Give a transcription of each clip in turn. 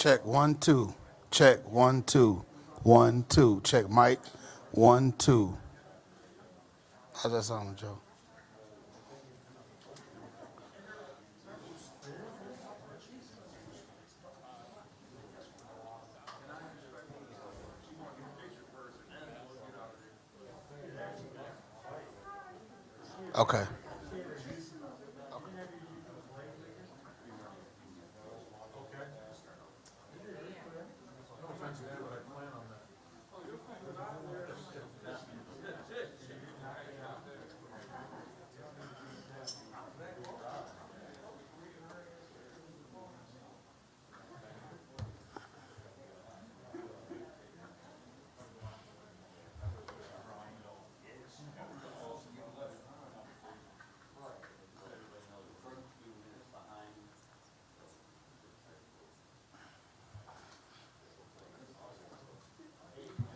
Check 1 2. Check 1 2. 1 2. Check mic 1 2. How's that sound, Joe? Okay.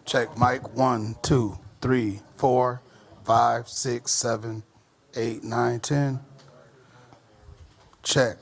Check mic 1 2 3 4 5 6 7 8 9 10. Check.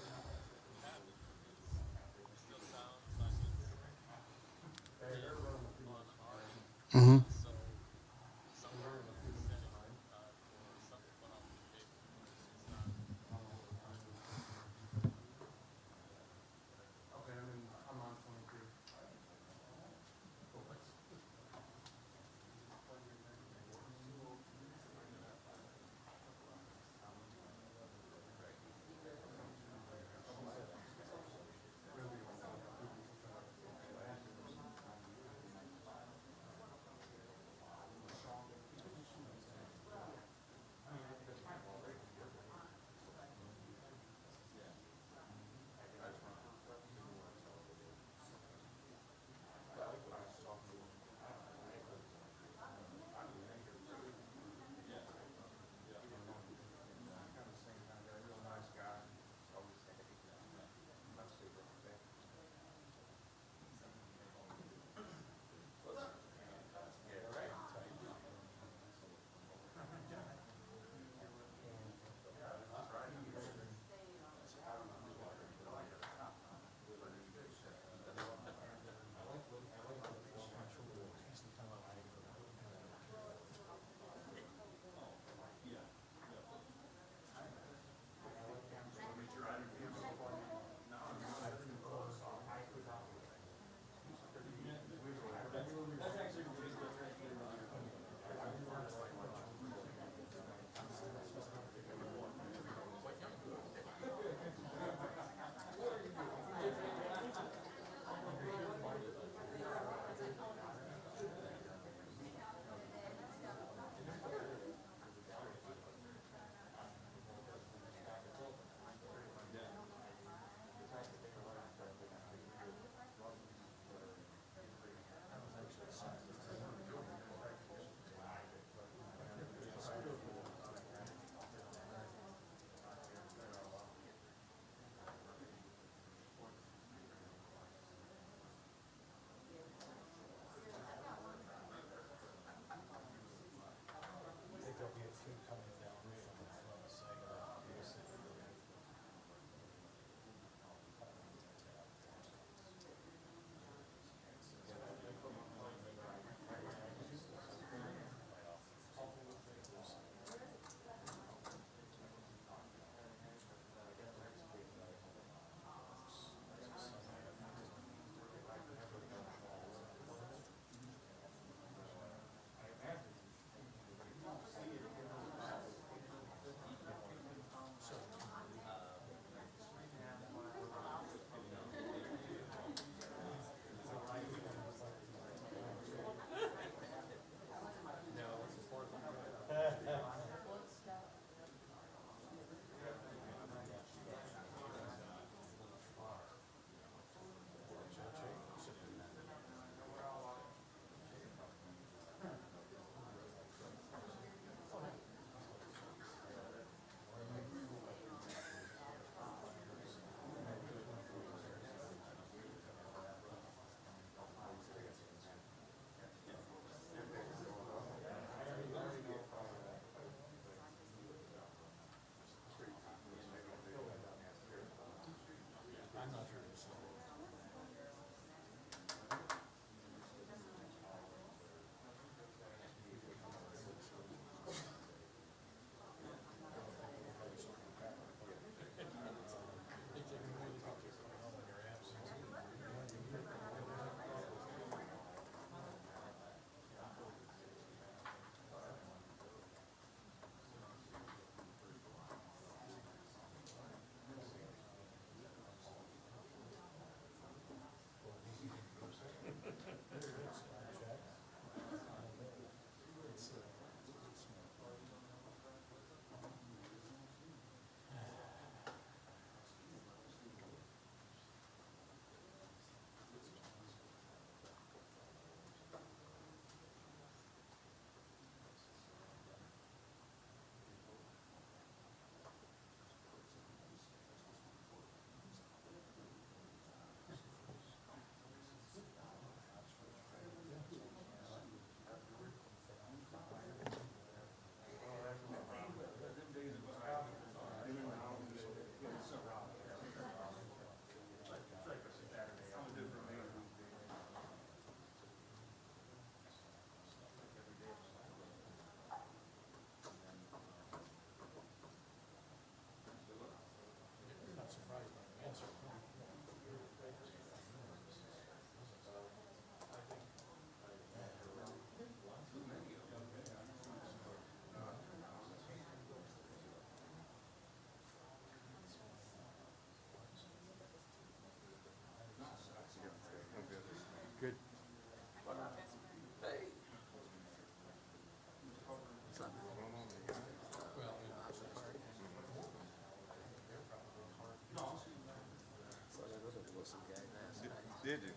Did you?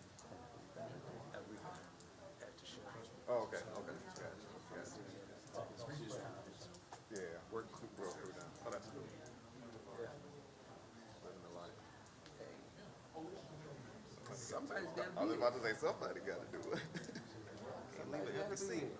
Oh, okay, okay. Gotcha. Yeah, work real through now. Oh, that's cool. Living the life. Somebody's got to I was be it. about to say somebody got to do it. Can't leave Somebody's it got to be empty. it.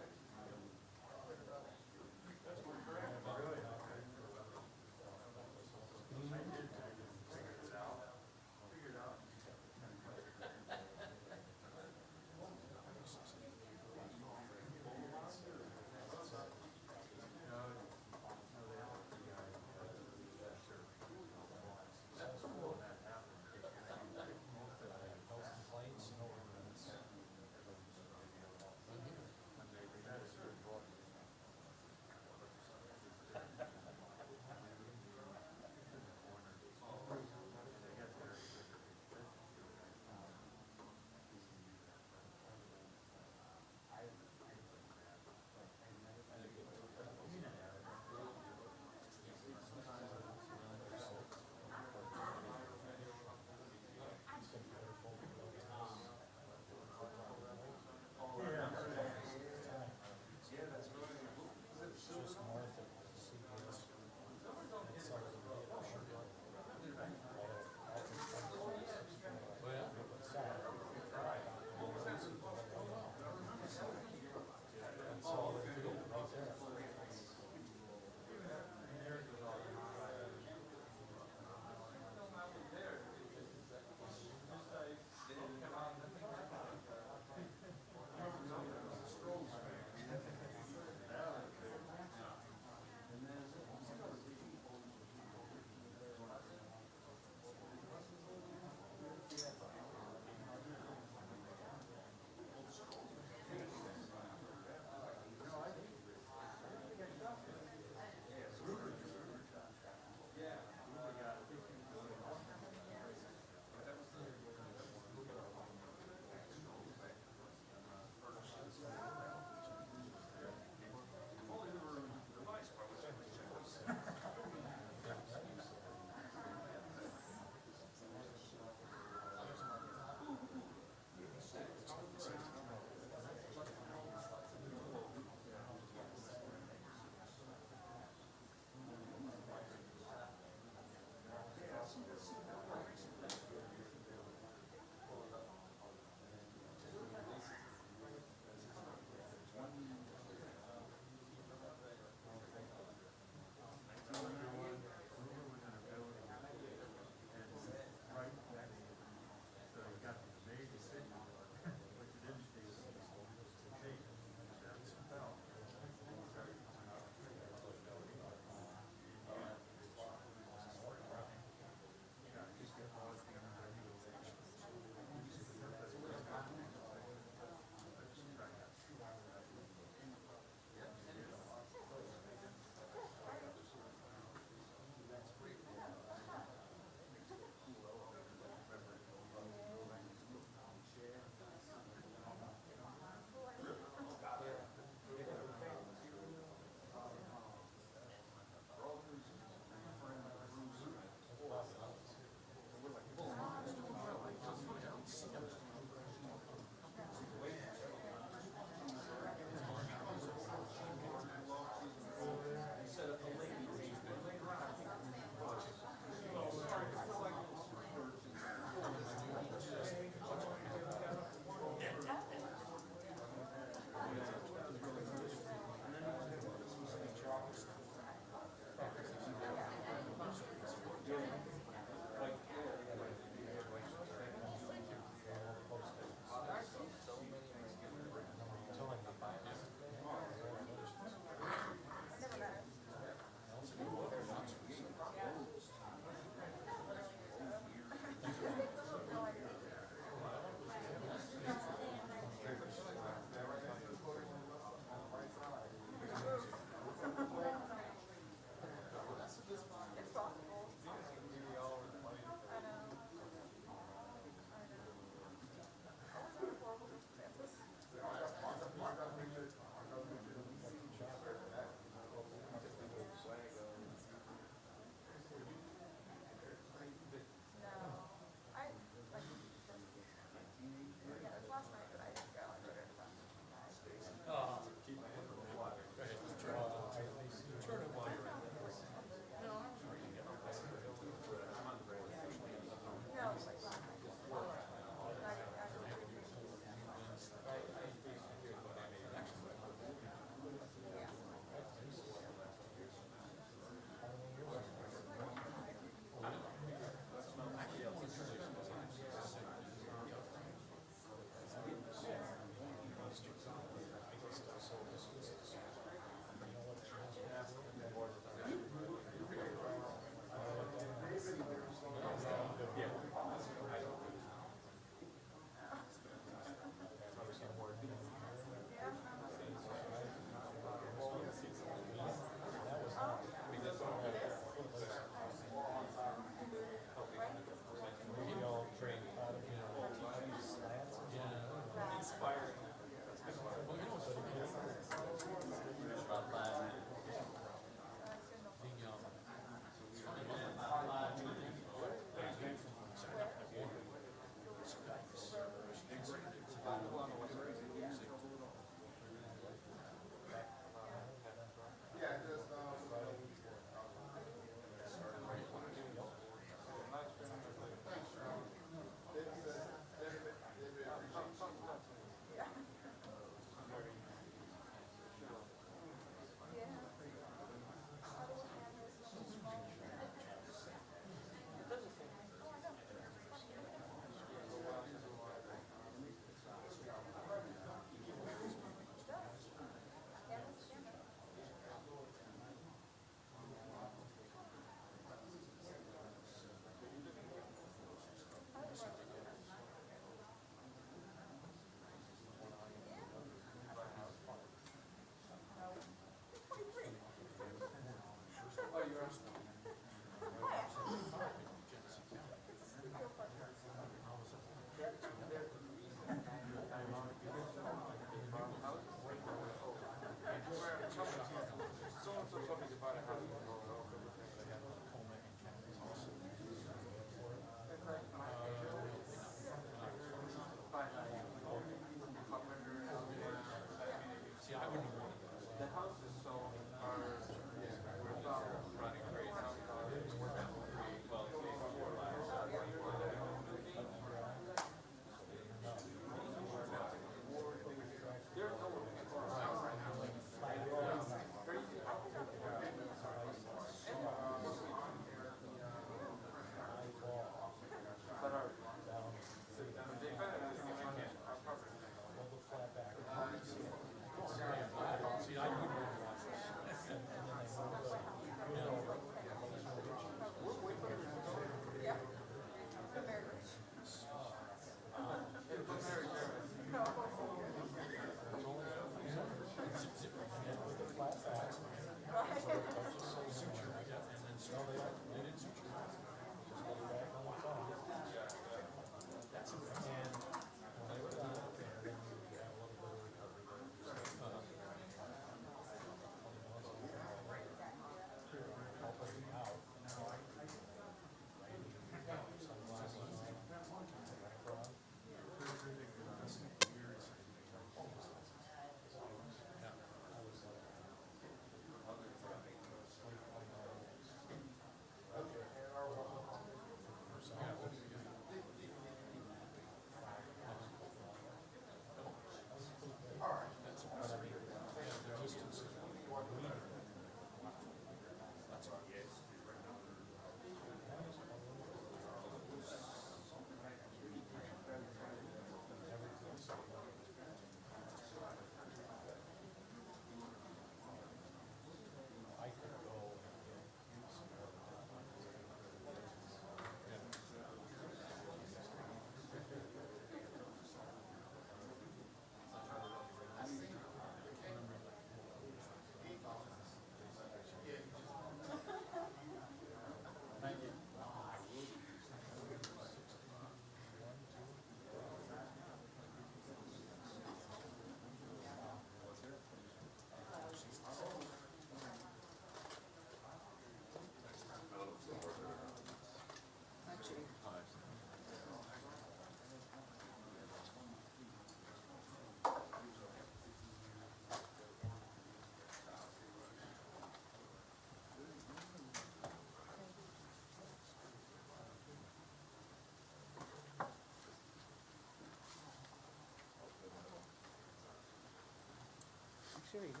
Sure, he does.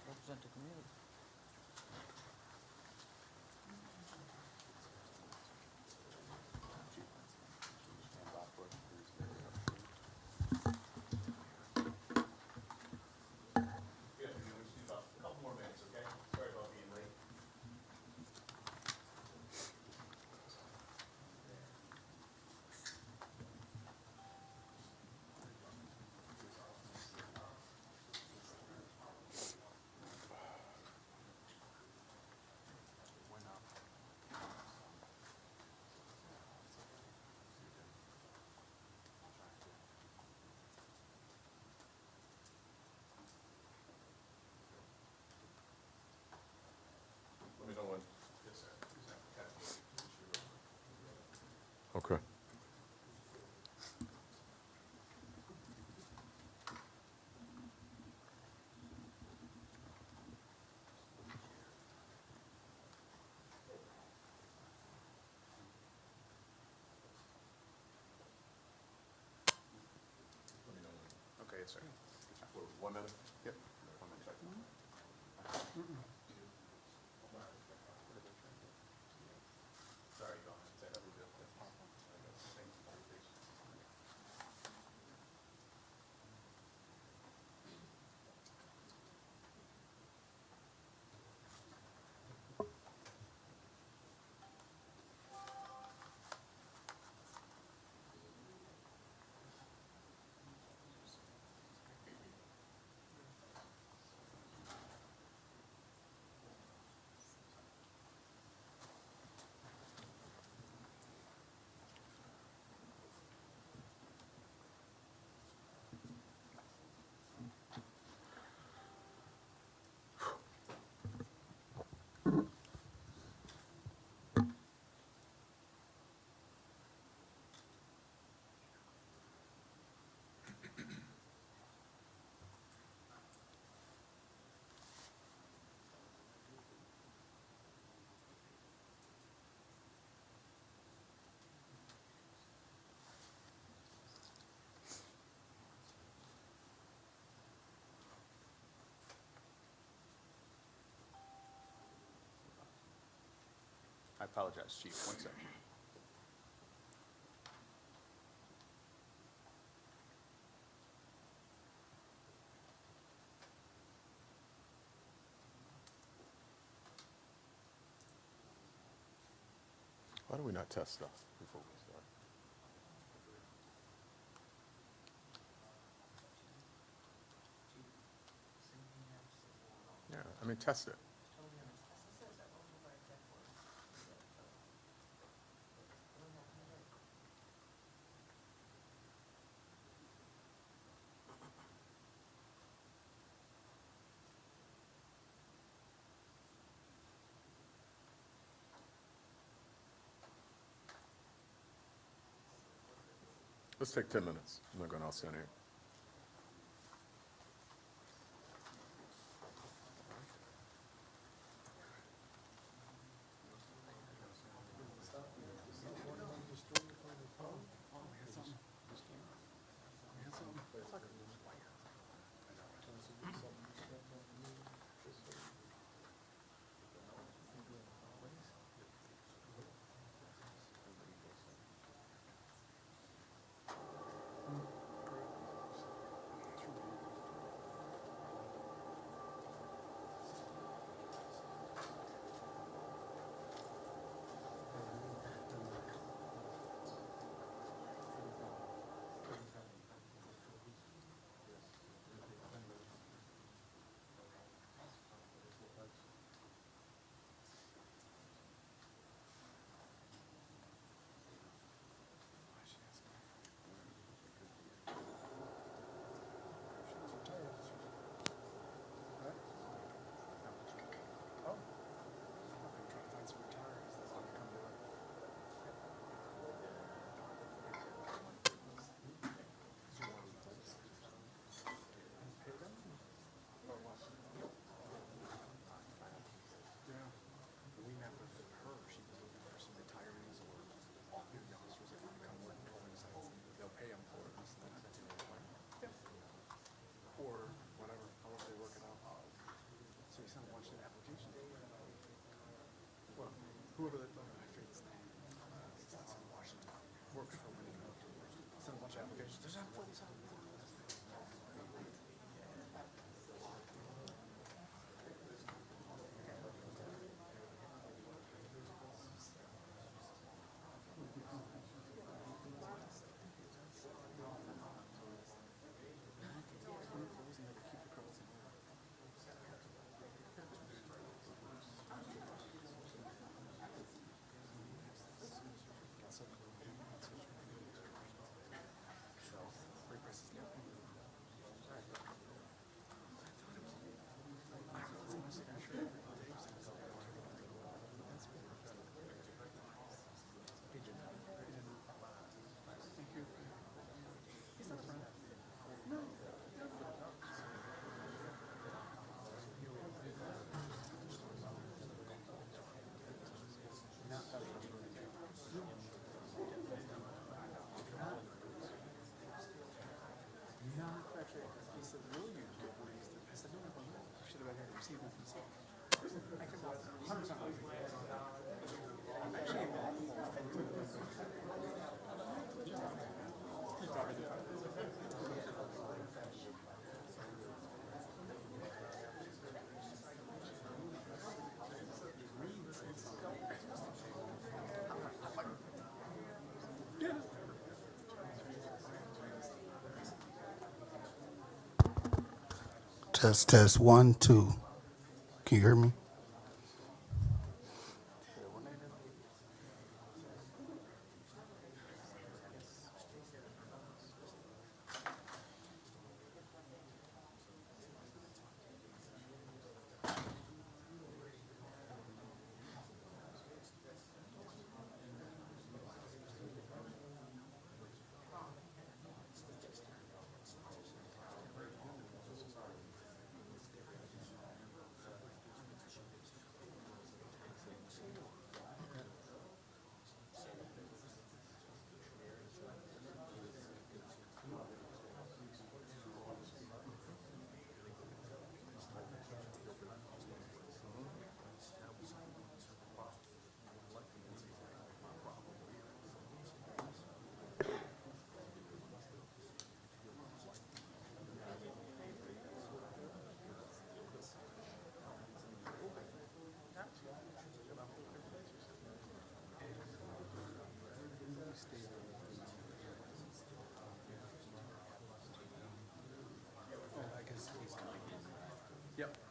Represent the community. Let me know when. Okay. Okay, yes, sir. 1 minute? Yep. 1 minute. Sorry, go ahead. Say that we do. I apologize, Chief. 1 second. Why do we not test stuff before we start? Yeah, I mean, test it. Let's take 10 minutes. I'm not going to all stand here. Test 1, 2. Can you hear me?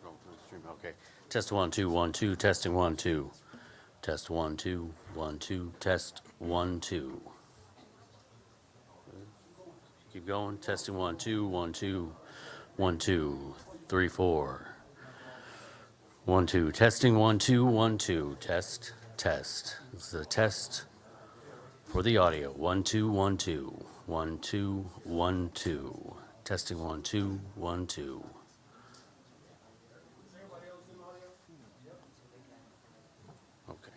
Going through the stream, okay. Test 1, 2, 1, 2, testing 1, 2. Test 1, 2, 1, 2, test 1, 2. Keep going, testing 1, 2, 1, 2, 1, 2, 3, 4. 1, 2, testing 1, 2, 1, 2, test, test. This is a test for the audio. 1, 2, 1, 2, 1, 2, 1, 2. Testing 1, 2, 1, 2. Okay.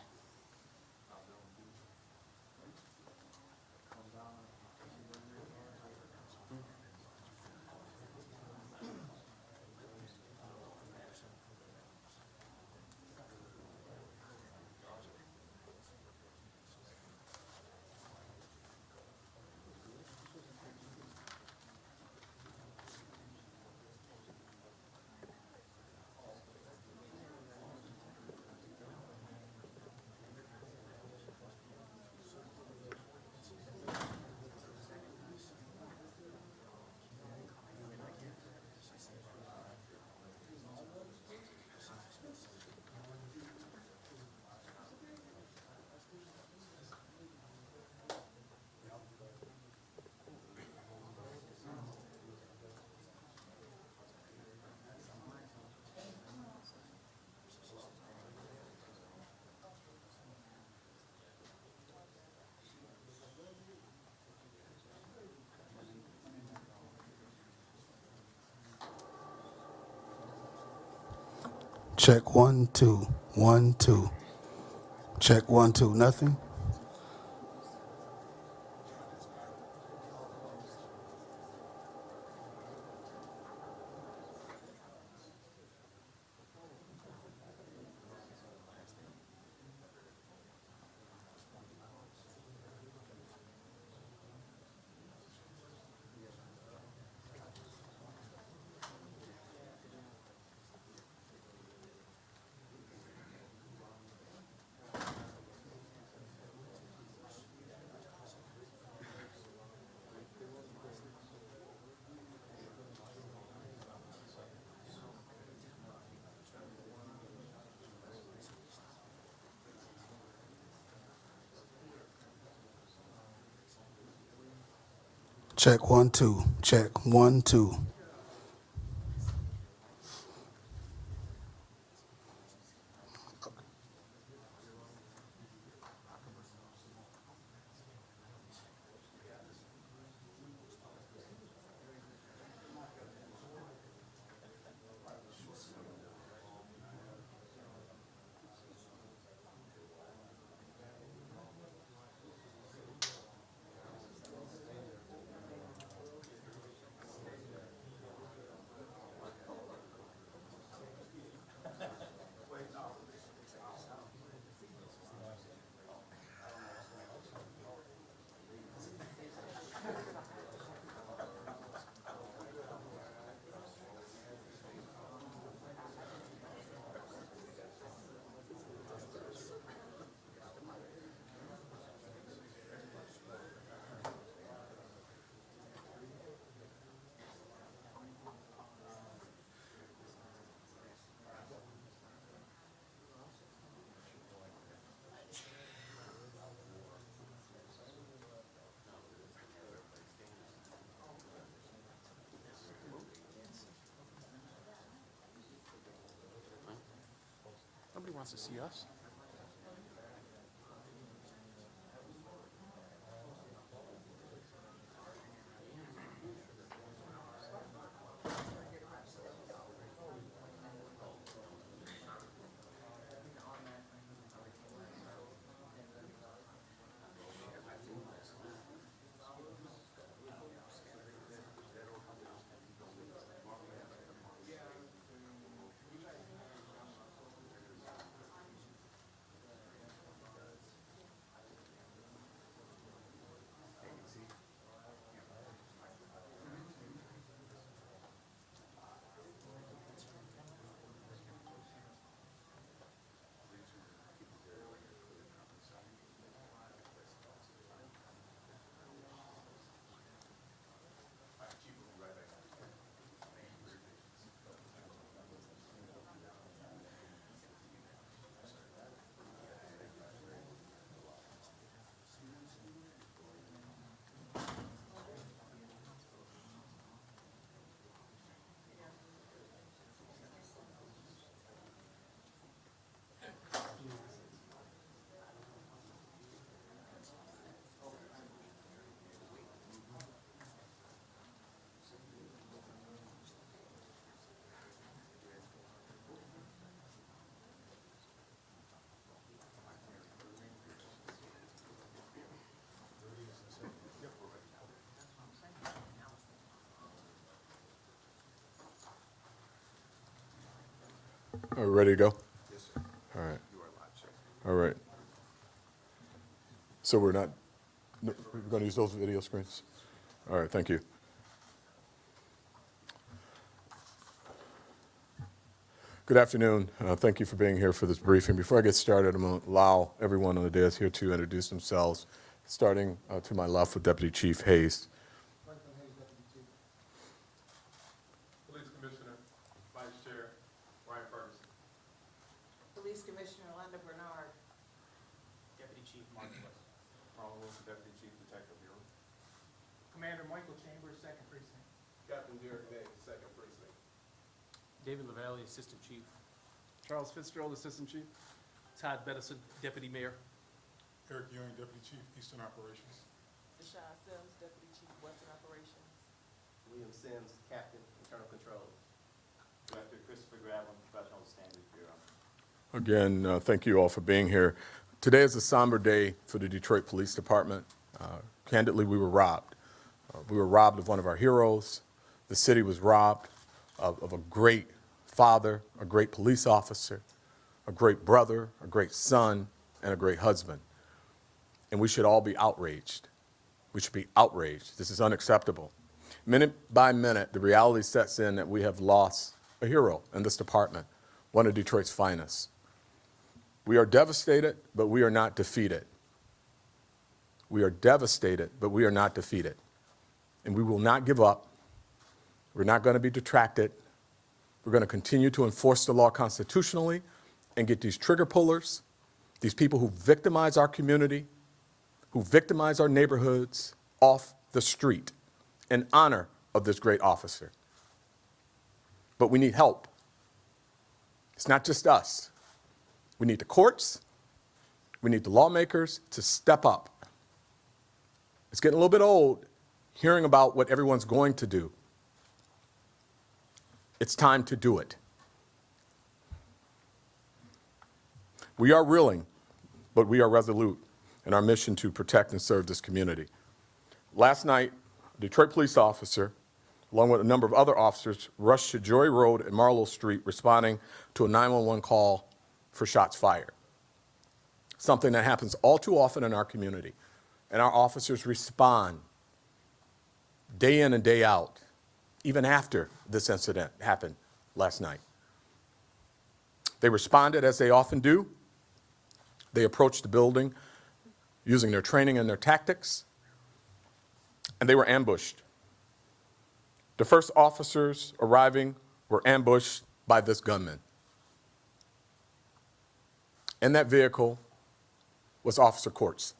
Check 1, 2, 1, 2. Check 1, 2. Nothing? Check 1, 2. Check 1, 2. wants to see us? Are we ready to go? Yes, sir. All right. You are live, sir. All right. So we're not, no, we're going to use those video screens? All right, thank you. Good afternoon. Thank you for being here for this briefing. Before I get started, I'm going to allow everyone on the dais here to introduce themselves, starting to my left with Deputy Chief Hayes. Police Commissioner, Vice Chair, Ryan Ferguson. Police Commissioner Linda Bernard. Deputy Chief Mark West. Ronald Wilson, Deputy Chief Detective Bureau. Commander Michael Chambers, Second Precinct. Captain Derek Day, Second Precinct. David Lavalley, Assistant Chief. Charles Fitzgerald, Assistant Chief. Todd Bettison, Deputy Mayor. Eric Ewing, Deputy Chief, Eastern Operations. Deshaun Sims, Deputy Chief, Western Operations. William Sims, Captain, Internal Controls. Director Christopher Gradlin, Professional Standards Bureau. Again, thank you all for being here. Today is a somber day for the Detroit Police Department. Candidly, we were robbed. We were robbed of one of our heroes. The city was robbed of a great father, a great police officer, a great brother, a great son, and a great husband. And we should all be outraged. We should be outraged. This is unacceptable. Minute by minute, the reality sets in that we have lost a hero in this department, one of Detroit's finest. We are devastated, but we are not defeated. We are devastated, but we are not defeated. And we will not give up. We're not going to be detracted. We're going to continue to enforce the law constitutionally and get these trigger pullers, these people who victimize our community, who victimize our neighborhoods, off the street in honor of this great officer. But we need help. It's not just us. We need the courts. We need the lawmakers to step up. It's getting a little bit old hearing about what everyone's going to do. It's time to do it. We are willing, but we are resolute in our mission to protect and serve this community. Last night, a Detroit police officer, along with a number of other officers, rushed to Joy Road and Marlowe Street responding to a 911 call for shots fired. Something that happens all too often in our community. And our officers respond day in and day out, even after this incident happened last night. They responded as they often do. They approached the building using their training and their tactics, and they were ambushed. The first officers arriving were ambushed by this gunman. In that vehicle was Officer Courts.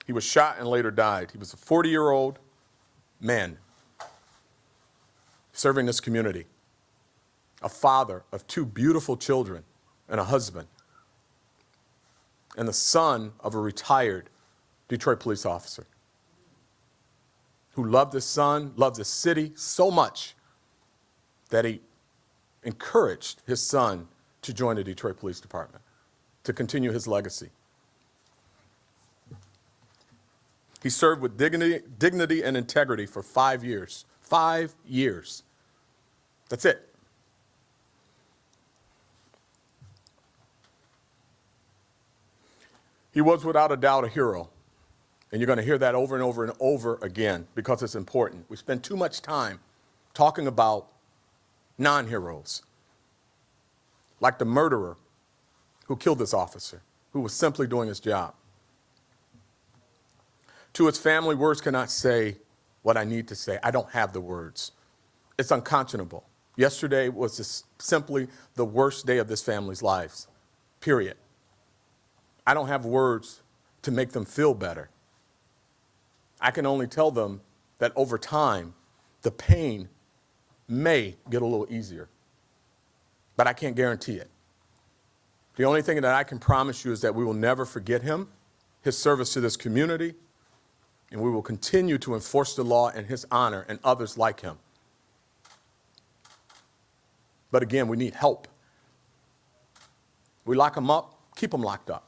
He was shot and later died. He was a 40-year-old man serving this community. a father of 2 beautiful children and a husband, and the son of a retired Detroit police officer who loved his son, loved the city so much that he encouraged his son to join the Detroit Police Department, to continue his legacy. He served with dignity and integrity for 5 years. 5 years. That's it. He was without a doubt a hero. And you're going to hear that over and over and over again because it's important. We spend too much time talking about non-heroes, like the murderer who killed this officer, who was simply doing his job. To his family, words cannot say what I need to say. I don't have the words. It's unconscionable. Yesterday was just simply the worst day of this family's lives, period. I don't have words to make them feel better. I can only tell them that over time, the pain may get a little easier, but I can't guarantee it. The only thing that I can promise you is that we will never forget him, his service to this community, and we will continue to enforce the law in his honor and others like him. But again, we need help. We lock them up, keep them locked up.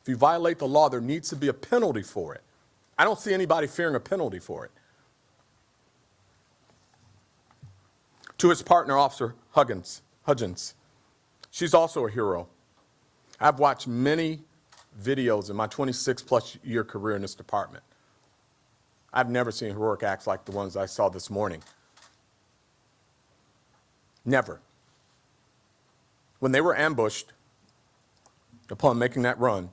If you violate the law, there needs to be a penalty for it. I don't see anybody fearing a penalty for it. To his partner, Officer Hudgens, she's also a hero. I've watched many videos in my 26-plus year career in this department. I've never seen heroic acts like the ones I saw this morning. Never. When they were ambushed upon making that run,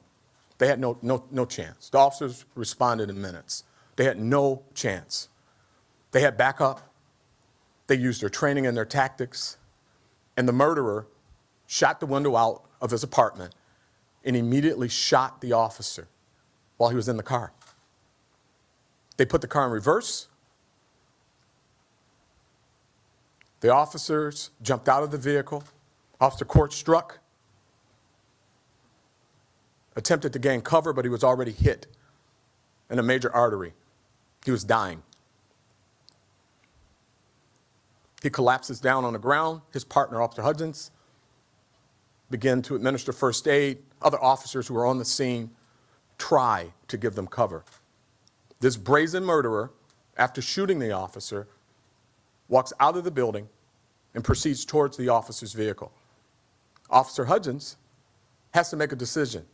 they had no chance. The officers responded in minutes. They had no chance. They had backup. They used their training and their tactics. And the murderer shot the window out of his apartment and immediately shot the officer while he was in the car. They put the car in reverse. The officers jumped out of the vehicle. Officer Court struck, attempted to gain cover, but he was already hit in a major artery. He was dying. He collapses down on the ground. His partner, Officer Hudgens, began to administer first aid. Other officers who were on the scene try to give them cover. This brazen murderer, after shooting the officer, walks out of the building and proceeds towards the officer's vehicle. Officer Hudgens has to make a decision.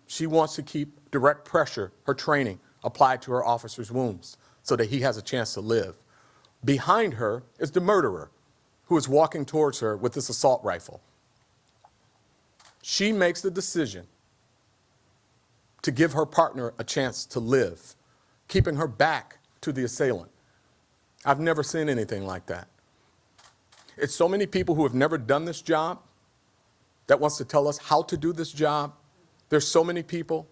She wants to keep direct pressure, her training, applied to her officer's wounds so that he has a chance to live. Behind her is the murderer who is walking towards her with this assault rifle. She makes the decision to give her partner a chance to live, keeping her back to the assailant. I've never seen anything like that. It's so many people who have never done this job that wants to tell us how to do this job. There's so many people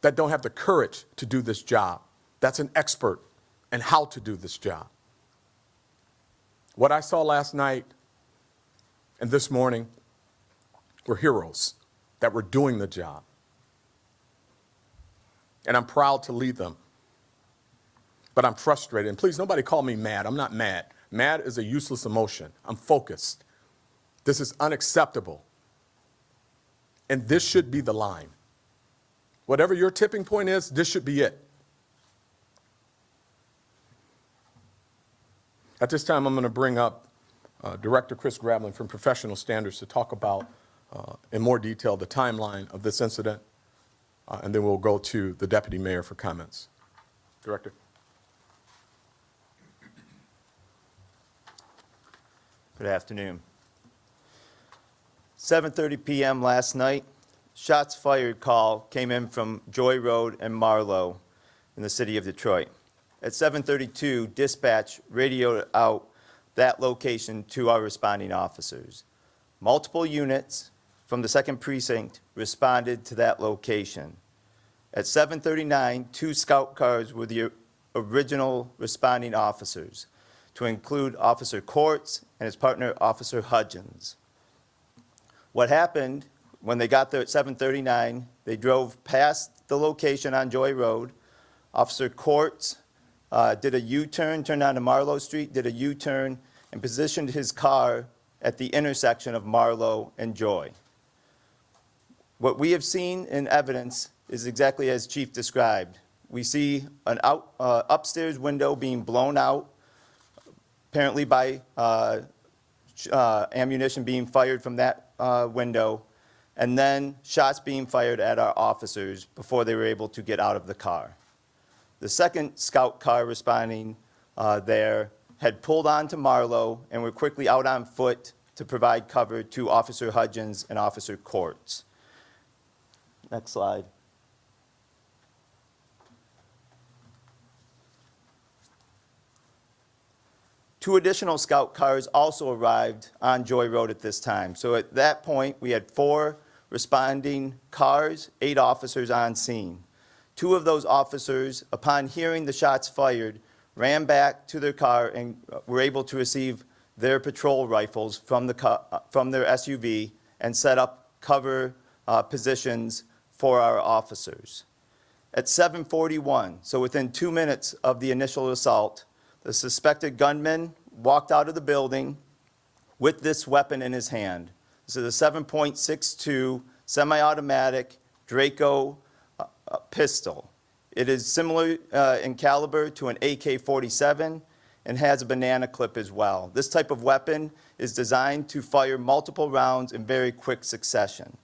that don't have the courage to do this job. That's an expert in how to do this job. What I saw last night and this morning were heroes that were doing the job. And I'm proud to lead them. But I'm frustrated. And please, nobody call me mad. I'm not mad. Mad is a useless emotion. I'm focused. This is unacceptable. And this should be the line. Whatever your tipping point is, this should be it. At this time, I'm going to bring up Director Chris Graveline from Professional Standards to talk about, in more detail, the timeline of this incident, and then we'll go to the Deputy Mayor for comments. Director. Good afternoon. 7:30 p.m. last night, shots fired call came in from Joy Road and Marlowe in the city of Detroit. At 7:32, dispatch radioed out that location to our responding officers. Multiple units from the 2nd Precinct responded to that location. At 7:39, 2 scout cars were the original responding officers. to include Officer Courts and his partner, Officer Hudgens. What happened, when they got there at 7:39, they drove past the location on Joy Road. Officer Courts did a U-turn, turned onto Marlowe Street, did a U-turn, and positioned his car at the intersection of Marlowe and Joy. What we have seen in evidence is exactly as Chief described. We see an upstairs window being blown out, apparently by ammunition being fired from that window, and then shots being fired at our officers before they were able to get out of the car. The second scout car responding there had pulled onto Marlowe and were quickly out on foot to provide cover to Officer Hudgens and Officer Courts. Next slide. Two additional scout cars also arrived on Joy Road at this time. So at that point, we had 4 responding cars, 8 officers on scene. 2 of those officers, upon hearing the shots fired, ran back to their car and were able to receive their patrol rifles from their SUV and set up cover positions for our officers. At 7:41, so within 2 minutes of the initial assault, the suspected gunman walked out of the building with this weapon in his hand. This is a 7.62 semi-automatic Draco pistol. It is similar in caliber to an AK-47 and has a banana clip as well. This type of weapon is designed to fire multiple rounds in very quick succession.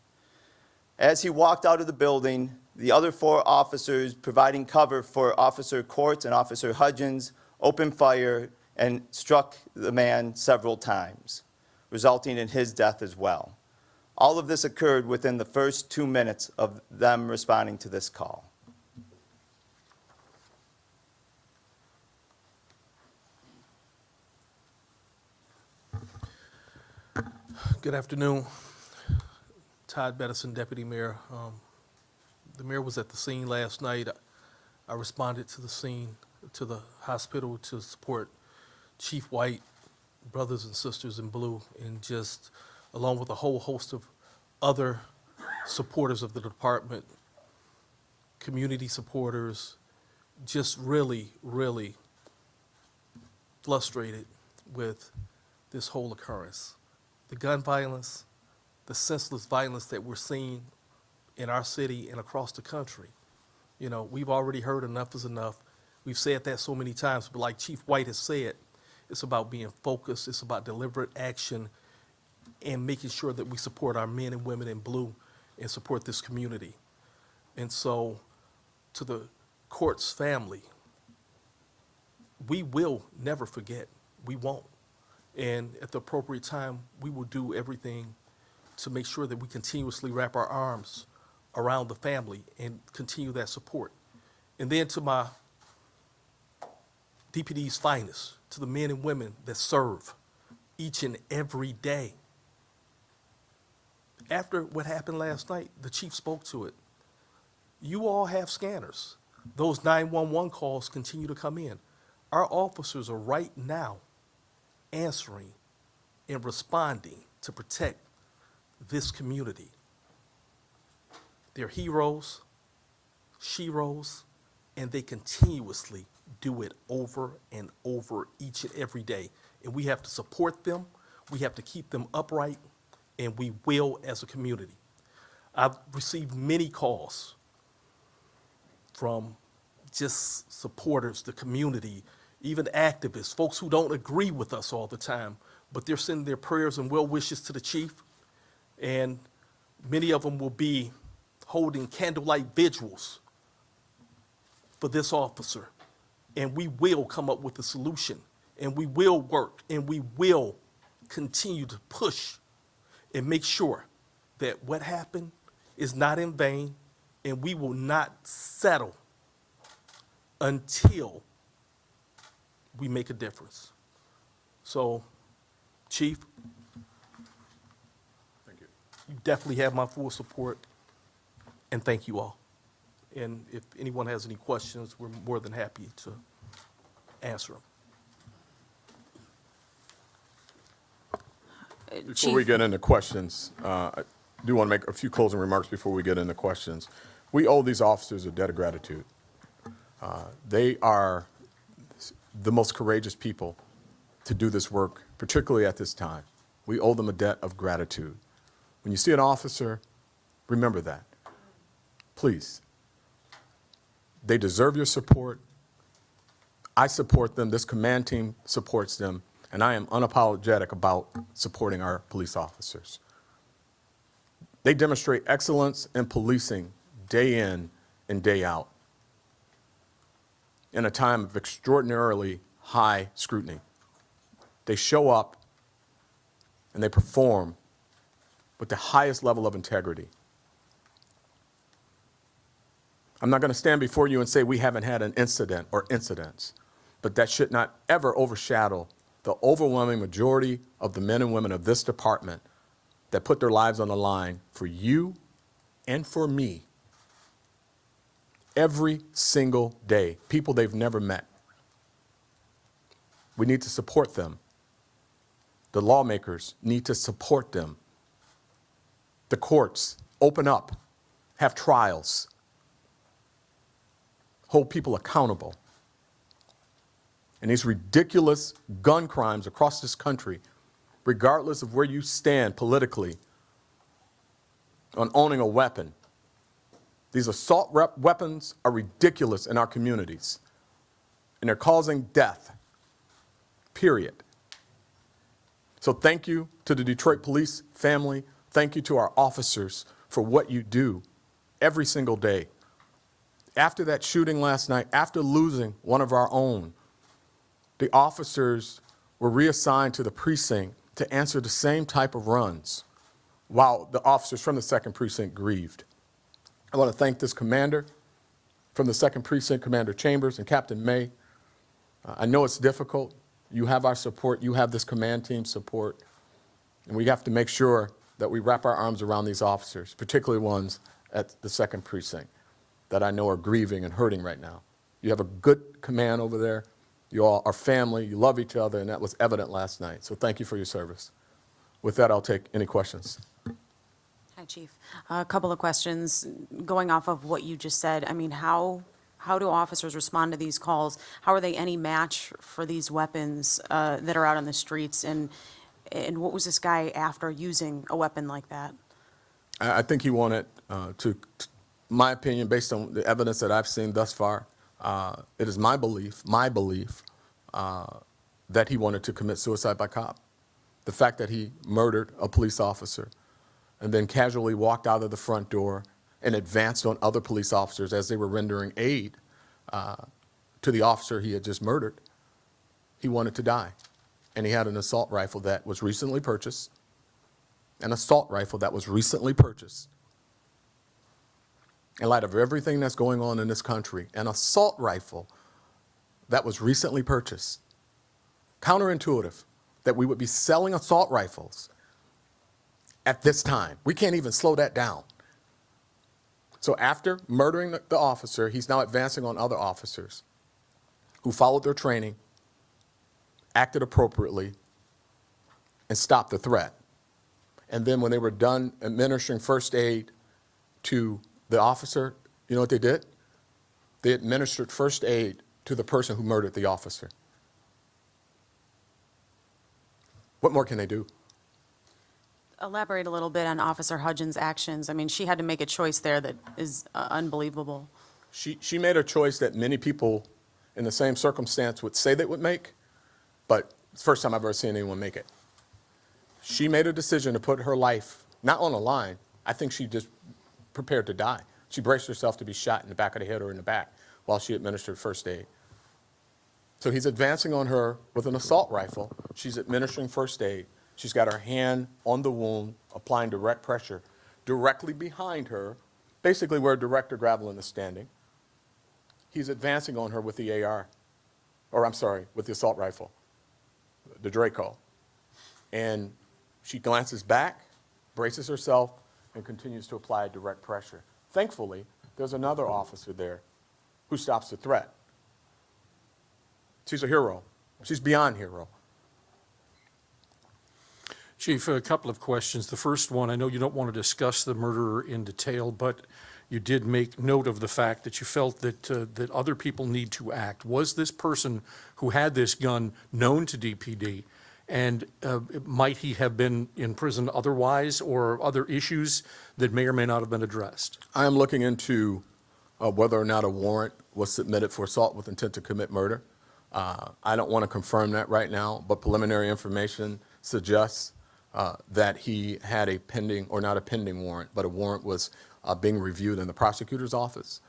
As he walked out of the building, the other 4 officers providing cover for Officer Courts and Officer Hudgens opened fire and struck the man several times, resulting in his death as well. All of this occurred within the first 2 minutes of them responding to this call. Good afternoon. Todd Bettison, Deputy Mayor. The mayor was at the scene last night. I responded to the scene, to the hospital to support Chief White, brothers and sisters in blue, and just along with a whole host of other supporters of the department, community supporters, just really, really frustrated with this whole occurrence. The gun violence, the senseless violence that we're seeing in our city and across the country. You know, we've already heard enough is enough. We've said that so many times, but like Chief White has said, it's about being focused, it's about deliberate action, and making sure that we support our men and women in blue and support this community. And so, to the Courts family, we will never forget. We won't. And at the appropriate time, we will do everything to make sure that we continuously wrap our arms around the family and continue that support. And then to my DPD's finest, to the men and women that serve each and every day. After what happened last night, the chief spoke to it. You all have scanners. Those 911 calls continue to come in. Our officers are right now answering and responding to protect this community. They're heroes, sheroes, and they continuously do it over and over each and every day. And we have to support them, we have to keep them upright, and we will as a community. I've received many calls from just supporters, the community, even activists, folks who don't agree with us all the time, but they're sending their prayers and well wishes to the chief. And many of them will be holding candlelight vigils for this officer. And we will come up with a solution, and we will work, and we will continue to push and make sure that what happened is not in vain, and we will not settle until we make a difference. So, Chief, Thank you. you definitely have my full support, and thank you all. And if anyone has any questions, we're more than happy to answer them. Before we get into questions, I do want to make a few closing remarks before we get into questions. We owe these officers a debt of gratitude. They are the most courageous people to do this work, particularly at this time. We owe them a debt of gratitude. When you see an officer, remember that. Please. They deserve your support. I support them. This command team supports them. And I am unapologetic about supporting our police officers. They demonstrate excellence in policing day in and day out in a time of extraordinarily high scrutiny. They show up and they perform with the highest level of integrity. I'm not going to stand before you and say we haven't had an incident or incidents, but that should not ever overshadow the overwhelming majority of the men and women of this department that put their lives on the line for you and for me every single day, people they've never met. We need to support them. The lawmakers need to support them. The courts open up, have trials, hold people accountable. And these ridiculous gun crimes across this country, regardless of where you stand politically on owning a weapon, these assault weapons are ridiculous in our communities. And they're causing death, period. So thank you to the Detroit Police family. Thank you to our officers for what you do every single day. After that shooting last night, after losing one of our own, the officers were reassigned to the precinct to answer the same type of runs while the officers from the 2nd Precinct grieved. I want to thank this commander from the 2nd Precinct, Commander Chambers and Captain May. I know it's difficult. You have our support. You have this command team's support. And we have to make sure that we wrap our arms around these officers, particularly ones at the 2nd Precinct that I know are grieving and hurting right now. You have a good command over there. You all are family. You love each other, and that was evident last night. So thank you for your service. With that, I'll take any questions. Hi, Chief. A couple of questions. Going off of what you just said, I mean, how do officers respond to these calls? How are they any match for these weapons that are out on the streets? And what was this guy after using a weapon like that? I think he wanted my opinion, based on the evidence that I've seen thus far, it is my belief that he wanted to commit suicide by cop. The fact that he murdered a police officer and then casually walked out of the front door and advanced on other police officers as they were rendering aid to the officer he had just murdered, he wanted to die. And he had an assault rifle that was recently purchased, in light of everything that's going on in this country, an assault rifle that was recently purchased. Counterintuitive that we would be selling assault rifles at this time. We can't even slow that down. So after murdering the officer, he's now advancing on other officers who followed their training, acted appropriately, and stopped the threat. And then when they were done administering first aid to the officer, you know what they did? They administered first aid to the person who murdered the officer. What more can they do? Elaborate a little bit on Officer Hudgens' actions. I mean, she had to make a choice there that is unbelievable. She made a choice that many people in the same circumstance would say they would make, but it's the first time I've ever seen anyone make it. She made a decision to put her life not on the line. I think she just prepared to die. She braced herself to be shot in the back of the head or in the back while she administered first aid. So he's advancing on her with an assault rifle. She's administering first aid. She's got her hand on the wound, applying direct pressure directly behind her, basically where Director Gravelin is standing. He's advancing on her with the with the assault rifle, the Draco. And she glances back, braces herself, and continues to apply direct pressure. Thankfully, there's another officer there who stops the threat. She's a hero. She's beyond hero. Chief, a couple of questions. The first one, I know you don't want to discuss the murderer in detail, but you did make note of the fact that you felt that other people need to act. Was this person who had this gun known to DPD? And might he have been in prison otherwise, or other issues that may or may not have been addressed? I am looking into whether or not a warrant was submitted for assault with intent to commit murder. I don't want to confirm that right now, but preliminary information suggests that he had a pending, or not a pending warrant, but a warrant was being reviewed in the prosecutor's office.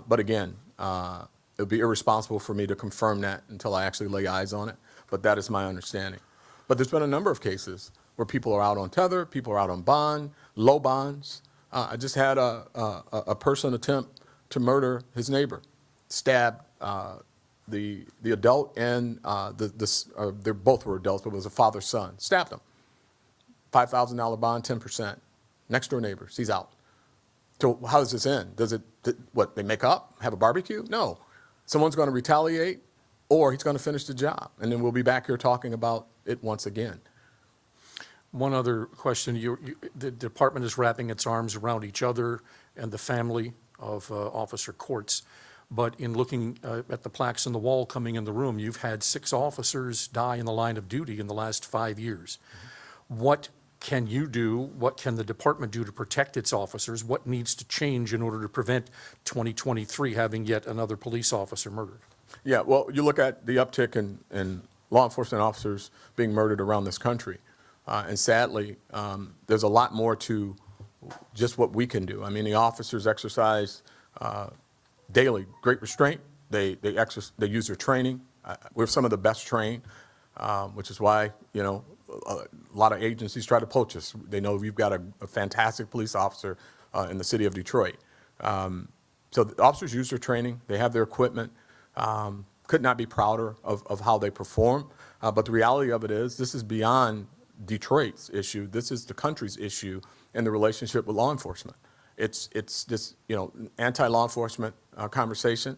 But again, it would be irresponsible for me to confirm that until I actually lay eyes on it, but that is my understanding. But there's been a number of cases where people are out on tether, people are out on bond, low bonds. I just had a person attempt to murder his neighbor, stabbed the adult and they both were adults, but it was a father-son, stabbed him. $5,000 bond, 10%. Next door neighbors, he's out. So how does this end? What, they make up, have a barbecue? No. Someone's going to retaliate, or he's going to finish the job. And then we'll be back here talking about it once again. One other question. The department is wrapping its arms around each other and the family of Officer Courts. But in looking at the plaques on the wall coming in the room, you've had 6 officers die in the line of duty in the last 5 years. What can you do? What can the department do to protect its officers? What needs to change in order to prevent 2023 having yet another police officer murdered? Yeah, well, you look at the uptick in law enforcement officers being murdered around this country. And sadly, there's a lot more to just what we can do. I mean, the officers exercise daily great restraint. They use their training. We're some of the best trained, which is why, you know, a lot of agencies try to poach us. They know we've got a fantastic police officer in the city of Detroit. So the officers use their training. They have their equipment. Could not be prouder of how they perform. But the reality of it is, this is beyond Detroit's issue. This is the country's issue in the relationship with law enforcement. It's this, you know, anti-law enforcement conversation.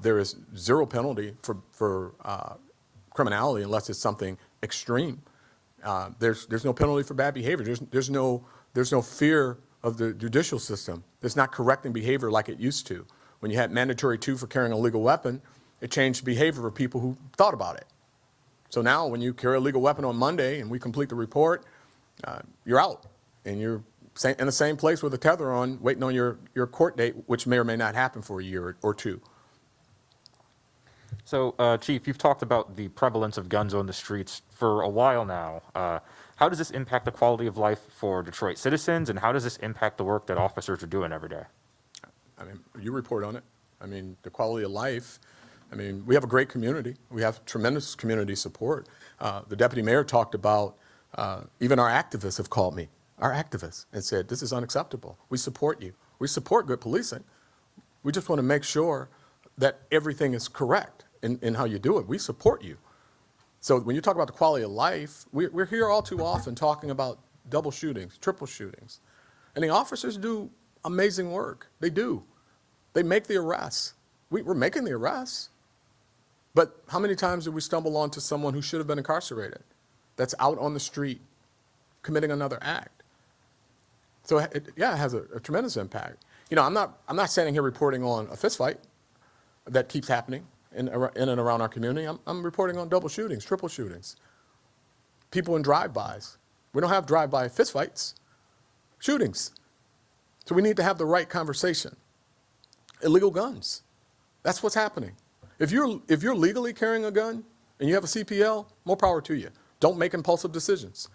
There is zero penalty for criminality unless it's something extreme. There's no penalty for bad behavior. There's no fear of the judicial system. It's not correcting behavior like it used to. When you had mandatory 2 for carrying a legal weapon, it changed behavior for people who thought about it. So now when you carry a legal weapon on Monday and we complete the report, you're out. And you're in the same place with a tether on, waiting on your court date, which may or may not happen for a year or 2. So, Chief, you've talked about the prevalence of guns on the streets for a while now. How does this impact the quality of life for Detroit citizens, and how does this impact the work that officers are doing every day? I mean, you report on it. I mean, the quality of life. I mean, we have a great community. We have tremendous community support. The deputy mayor talked about, even our activists have called me, our activists, and said, this is unacceptable. We support you. We support good policing. We just want to make sure that everything is correct in how you do it. We support you. So when you talk about the quality of life, we're here all too often talking about double shootings, triple shootings. And the officers do amazing work. They do. They make the arrests. We're making the arrests. But how many times do we stumble onto someone who should have been incarcerated that's out on the street committing another act? So it has a tremendous impact. You know, I'm not standing here reporting on a fist fight that keeps happening in and around our community. I'm reporting on double shootings, triple shootings, people in drive-bys. We don't have drive-by fist fights, shootings. So we need to have the right conversation. Illegal guns, that's what's happening. If you're legally carrying a gun and you have a CPL, more power to you. Don't make impulsive decisions,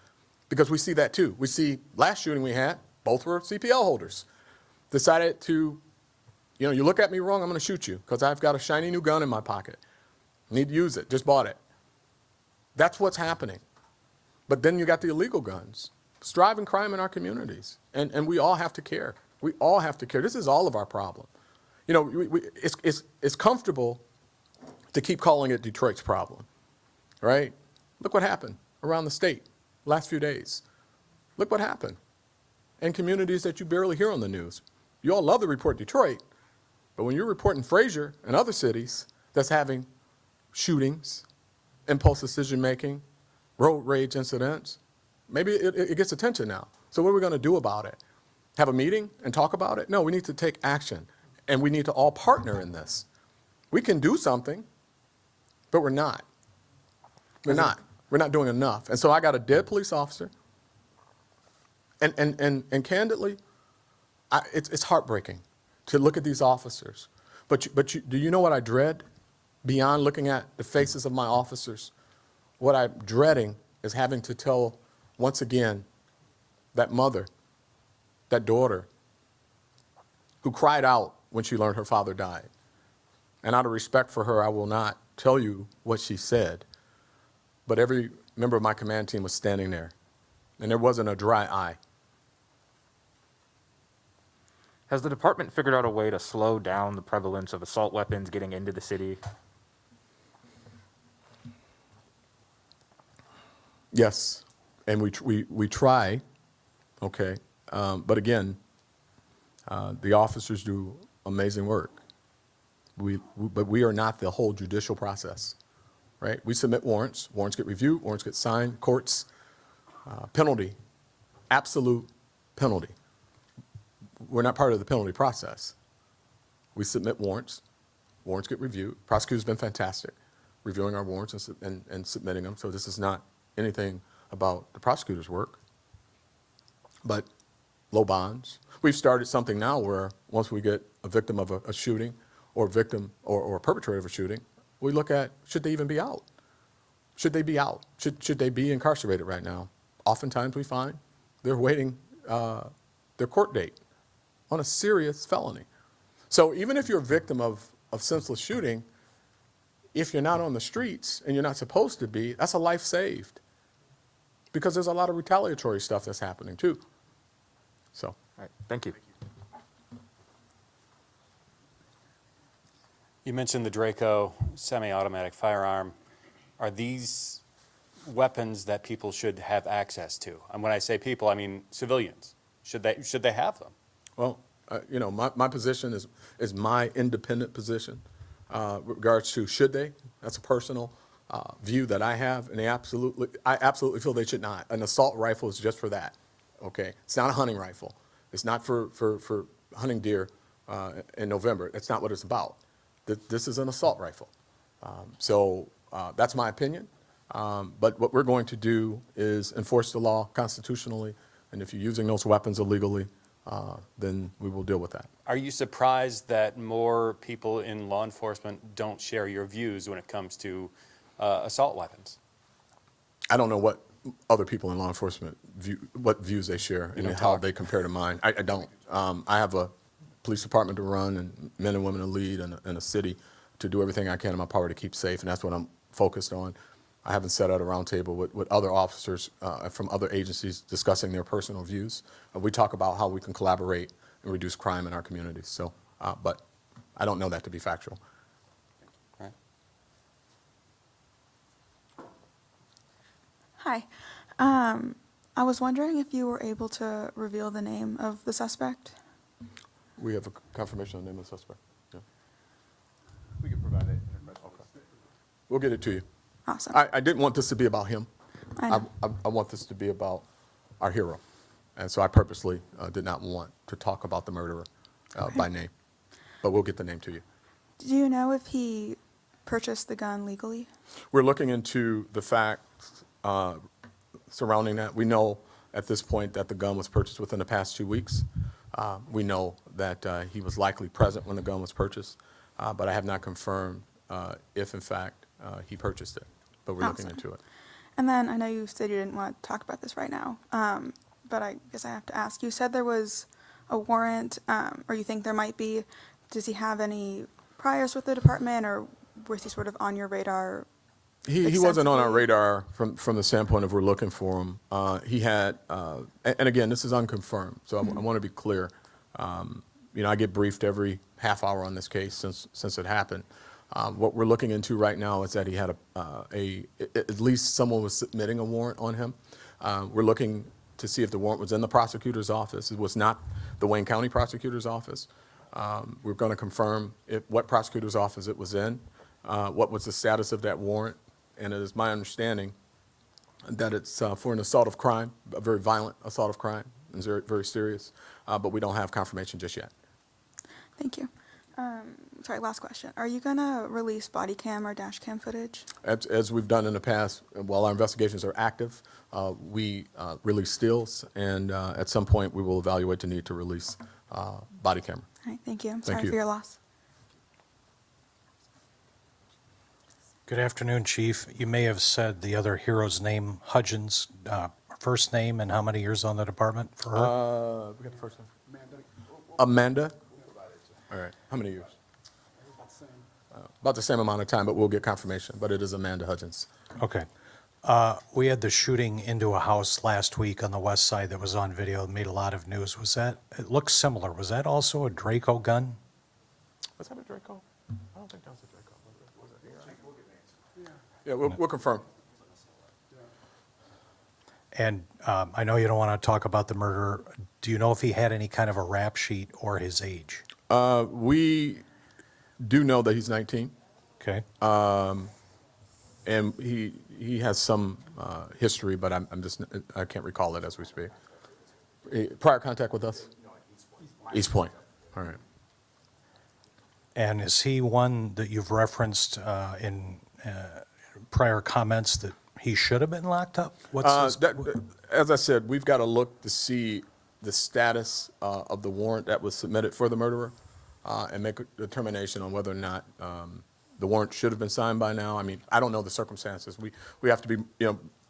because we see that too. We see last shooting we had, both were CPL holders. Decided to, you know, you look at me wrong, I'm going to shoot you because I've got a shiny new gun in my pocket. Need to use it, just bought it. That's what's happening. But then you got the illegal guns. It's driving crime in our communities. And we all have to care. We all have to care. This is all of our problem. You know, it's comfortable to keep calling it Detroit's problem, right? Look what happened around the state last few days. Look what happened in communities that you barely hear on the news. You all love to report Detroit, but when you're reporting Fraser and other cities that's having shootings, impulse decision-making, road rage incidents, Maybe it gets attention now. So what are we going to do about it? Have a meeting and talk about it? No, we need to take action, and we need to all partner in this. We can do something, but we're not. We're not. We're not doing enough. And so I got a dead police officer, and candidly, it's heartbreaking to look at these officers. But do you know what I dread beyond looking at the faces of my officers? What I'm dreading is having to tell, once again, that mother, that daughter, who cried out when she learned her father died. And out of respect for her, I will not tell you what she said. But every member of my command team was standing there, and there wasn't a dry eye. Has the department figured out a way to slow down the prevalence of assault weapons getting into the city? Yes, and we try, okay, but again, the officers do amazing work. But we are not the whole judicial process, right? We submit warrants, warrants get reviewed, warrants get signed, courts, penalty, absolute penalty. We're not part of the penalty process. We submit warrants, warrants get reviewed. Prosecutor's been fantastic, reviewing our warrants and submitting them, so this is not anything about the prosecutor's work, but low bonds. We've started something now where once we get a victim of a shooting or a victim or a perpetrator of a shooting, we look at, should they even be out? Should they be out? Should they be incarcerated right now? Oftentimes we find they're waiting their court date on a serious felony. So even if you're a victim of senseless shooting, if you're not on the streets and you're not supposed to be, that's a life saved. Because there's a lot of retaliatory stuff that's happening too. So. All right, thank you. You mentioned the Draco semi-automatic firearm. Are these weapons that people should have access to? And when I say people, I mean civilians. Should they have them? Well, you know, my position is my independent position with regards to should they. That's a personal view that I have, and I absolutely feel they should not. An assault rifle is just for that. Okay, it's not a hunting rifle. It's not for hunting deer in November. That's not what it's about. This is an assault rifle. So that's my opinion. But what we're going to do is enforce the law constitutionally, and if you're using those weapons illegally, then we will deal with that. Are you surprised that more people in law enforcement don't share your views when it comes to assault weapons? I don't know what other people in law enforcement what views they share and how they compare to mine. I don't. I have a police department to run and men and women to lead and a city to do everything I can in my power to keep safe, and that's what I'm focused on. I haven't sat at a round table with other officers from other agencies discussing their personal views. We talk about how we can collaborate and reduce crime in our communities. So, but I don't know that to be factual. Right. Hi. I was wondering if you were able to reveal the name of the suspect. We have a confirmation on the name of the suspect. Yeah. We can provide that in a press release. We'll get it to you. Awesome. I didn't want this to be about him. I know. I want this to be about our hero. And so I purposely did not want to talk about the murderer by name. But we'll get the name to you. Do you know if he purchased the gun legally? We're looking into the facts surrounding that. We know at this point that the gun was purchased within the past 2 weeks. We know that he was likely present when the gun was purchased, but I have not confirmed if, in fact, he purchased it. But we're looking into it. And then I know you said you didn't want to talk about this right now, but I guess I have to ask. You said there was a warrant, or you think there might be. Does he have any priors with the department, or was he sort of on your radar? He wasn't on our radar from the standpoint of we're looking for him. He had, and again, this is unconfirmed, so I want to be clear. You know, I get briefed every half hour on this case since it happened. What we're looking into right now is that he had at least someone was submitting a warrant on him. We're looking to see if the warrant was in the prosecutor's office. It was not the Wayne County prosecutor's office. We're going to confirm what prosecutor's office it was in, what was the status of that warrant, and it is my understanding that it's for an assault of crime, a very violent assault of crime, and very, very serious, but we don't have confirmation just yet. Thank you. Sorry, last question. Are you gonna release body cam or dash cam footage? As we've done in the past, while our investigations are active, we release stills, and at some point, we will evaluate the need to release body camera. All right, thank you. I'm Thank sorry you. for your loss. Good afternoon, Chief. You may have said the other hero's name, Hudgens, first name and how many years on the department for her? We got the first name. Amanda? All right. How many years? About the same amount of time, but we'll get confirmation. But it is Amanda Hudgens. Okay. We had the shooting into a house last week on the west side that was on video, made a lot of news. Was that, it looks similar. Was that also a Draco gun? Was that a Draco? I don't think that was a Draco. Was it AR? Yeah, we'll confirm. And I know you don't want to talk about the murder. Do you know if he had any kind of a rap sheet or his age? We do know that he's 19. Okay. And he has some history, but I can't recall it as we speak. Prior contact with us? East Point. All right. And is he one that you've referenced in prior comments that he should have been locked up? As I said, we've got to look to see the status of the warrant that was submitted for the murderer and make a determination on whether or not the warrant should have been signed by now. I mean, I don't know the circumstances. We have to be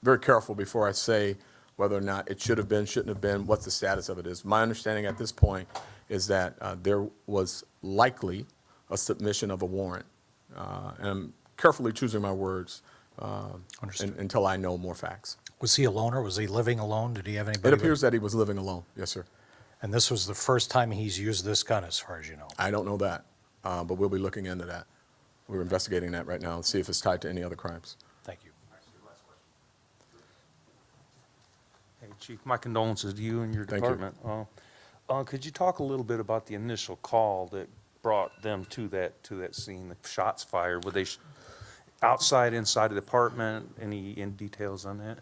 very careful before I say whether or not it should have been, shouldn't have been, what the status of it is. My understanding at this point is that there was likely a submission of a warrant. And I'm carefully choosing my words until I know more facts. Was he a loner? Was he living alone? Did he have anybody? It appears that he was living alone, yes, sir. And this was the first time he's used this gun, as far as you know? I don't know that, but we'll be looking into that. We're investigating that right now and see if it's tied to any other crimes. Thank you. Hey, Chief, my condolences to you and your Thank you. department. Could you talk a little bit about the initial call that brought them to that scene, the shots fired? Were they outside, inside the department? Any details on that?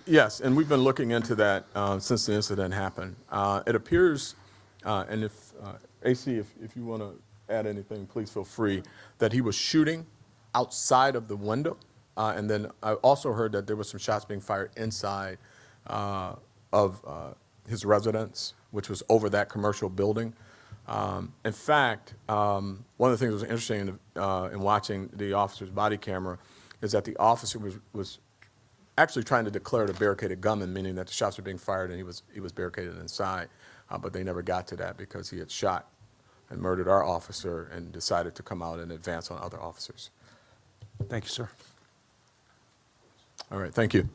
Yes, and we've been looking into that since the incident happened. It appears, and if AC, if you want to add anything, please feel free, that he was shooting outside of the window, and then I also heard that there was some shots being fired inside of his residence, which was over that commercial building. In fact, one of the things that was interesting in watching the officer's body camera is that the officer was actually trying to declare it a barricaded gunman, meaning that the shots were being fired and he was barricaded inside, but they never got to that because he had shot and murdered our officer and decided to come out and advance on other officers. Thank you, sir. All right, thank you.